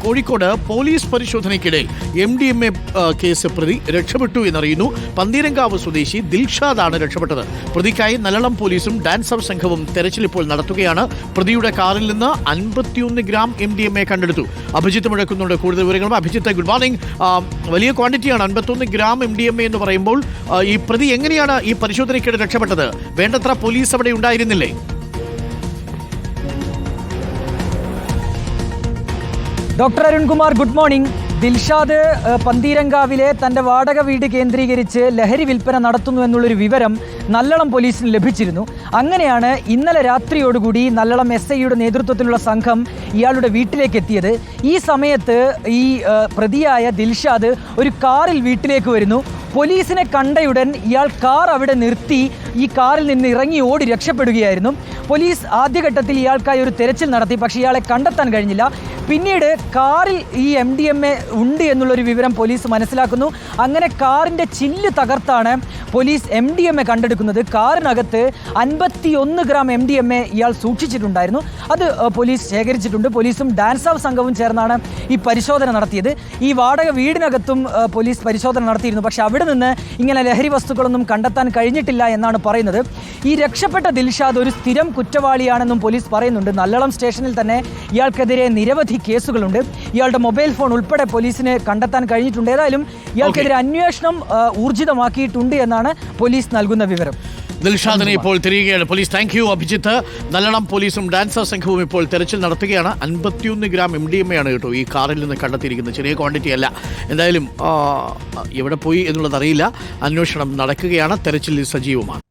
Kozhikode police പരിശോധനയ്ക്കിടെ MDMA case പ്രതി രക്ഷപ്പെട്ടു എന്നറിയുന്നു. പന്തീരങ്കാവ് സ്വദേശി ദിൽഷാദാണ് രക്ഷപ്പെട്ടത്. പ്രതിക്കായി നല്ലളം പോലീസും ഡാൻസ് ഓഫ് സംഘവും തെരച്ചിൽ ഇപ്പോൾ നടത്തുകയാണ്. പ്രതിയുടെ കാറിൽ നിന്ന് 51 ഗ്രാം MDMA കണ്ടെടുത്തു. അഭിജിത്ത് മുഴക്കുന്നുണ്ട് കൂടുതൽ വിവരങ്ങളും. Abhijith, good morning. വലിയ ക്വാണ്ടിറ്റിയാണ് 51 ഗ്രാം MDMA എന്ന് പറയുമ്പോൾ. ഈ പ്രതി എങ്ങനെയാണ് ഈ പരിശോധനയ്ക്കിടെ രക്ഷപ്പെട്ടത്? വേണ്ടത്ര പോലീസ് അവിടെ ഉണ്ടായിരുന്നില്ലേ? Doctor Arunkumar, good morning. Dilshad പന്തീരങ്കാവിലെ തൻ്റെ വാടക വീട് കേന്ദ്രീകരിച്ച് ലഹരി വിൽപ്പന നടത്തുന്നു എന്നുള്ളൊരു വിവരം നല്ലളം പോലീസിന് ലഭിച്ചിരുന്നു. അങ്ങനെയാണ് ഇന്നലെ രാത്രിയോടുകൂടി നല്ലളം SIയുടെ നേതൃത്വത്തിലുള്ള സംഘം ഇയാളുടെ വീട്ടിലേക്ക് എത്തിയത്. ഈ സമയത്ത് ഈ പ്രതിയായ ദിൽഷാദ് ഒരു കാറിൽ വീട്ടിലേക്ക് വരുന്നു. പോലീസിനെ കണ്ടയുടൻ ഇയാൾ കാർ അവിടെ നിർത്തി ഈ കാറിൽ നിന്ന് ഇറങ്ങി ഓടി രക്ഷപ്പെടുകയായിരുന്നു. പോലീസ് ആദ്യഘട്ടത്തിൽ ഇയാൾക്കായി ഒരു തെരച്ചിൽ നടത്തി, പക്ഷേ ഇയാളെ കണ്ടെത്താൻ കഴിഞ്ഞില്ല. പിന്നീട് കാറിൽ ഈ MDMA ഉണ്ട് എന്നുള്ളൊരു വിവരം പോലീസ് മനസ്സിലാക്കുന്നു. അങ്ങനെ കാറിൻ്റെ ചില്ല് തകർത്താണ് പോലീസ് MDMA കണ്ടെടുക്കുന്നത്. കാറിനകത്ത് 51 ഗ്രാം MDMA ഇയാൾ സൂക്ഷിച്ചിട്ടുണ്ടായിരുന്നു. അത് പോലീസ് ശേഖരിച്ചിട്ടുണ്ട്. പോലീസും ഡാൻസ് ഓഫ് സംഘവും ചേർന്നാണ് ഈ പരിശോധന നടത്തിയത്. ഈ വാടക വീടിനകത്തും പോലീസ് പരിശോധന നടത്തിയിരുന്നു. പക്ഷേ അവിടെ നിന്ന് ഇങ്ങനെ ലഹരി വസ്തുക്കളൊന്നും കണ്ടെത്താൻ കഴിഞ്ഞിട്ടില്ല എന്നാണ് പറയുന്നത്. ഈ രക്ഷപ്പെട്ട ദിൽഷാദ് ഒരു സ്ഥിരം കുറ്റവാളിയാണെന്നും പോലീസ് പറയുന്നുണ്ട്. നല്ലളം സ്റ്റേഷനിൽ തന്നെ ഇയാൾക്കെതിരെ നിരവധി കേസുകളുണ്ട്. ഇയാളുടെ മൊബൈൽ ഫോൺ ഉൾപ്പെടെ പോലീസിന് കണ്ടെത്താൻ കഴിഞ്ഞിട്ടുണ്ട്. ഏതായാലും ഇയാൾക്കെതിരെ അന്വേഷണം ഊർജിതമാക്കിയിട്ടുണ്ട് എന്നാണ് പോലീസ് നൽകുന്ന വിവരം. ദിൽഷാദിനെ ഇപ്പോൾ തിരികെയാണ് പോലീസ്. Thank you Abhijith. നല്ലളം പോലീസും ഡാൻസ് സംഘവും ഇപ്പോൾ തെരച്ചിൽ നടത്തുകയാണ്. 51 ഗ്രാം MDMA ആണ് കേട്ടോ ഈ കാറിൽ നിന്ന് കണ്ടെത്തിയിരിക്കുന്നത്. ചെറിയ ക്വാണ്ടിറ്റി അല്ല. എന്തായാലും എവിടെ പോയി എന്നുള്ളത് അറിയില്ല. അന്വേഷണം നടക്കുകയാണ്. തെരച്ചിൽ സജീവമാണ്.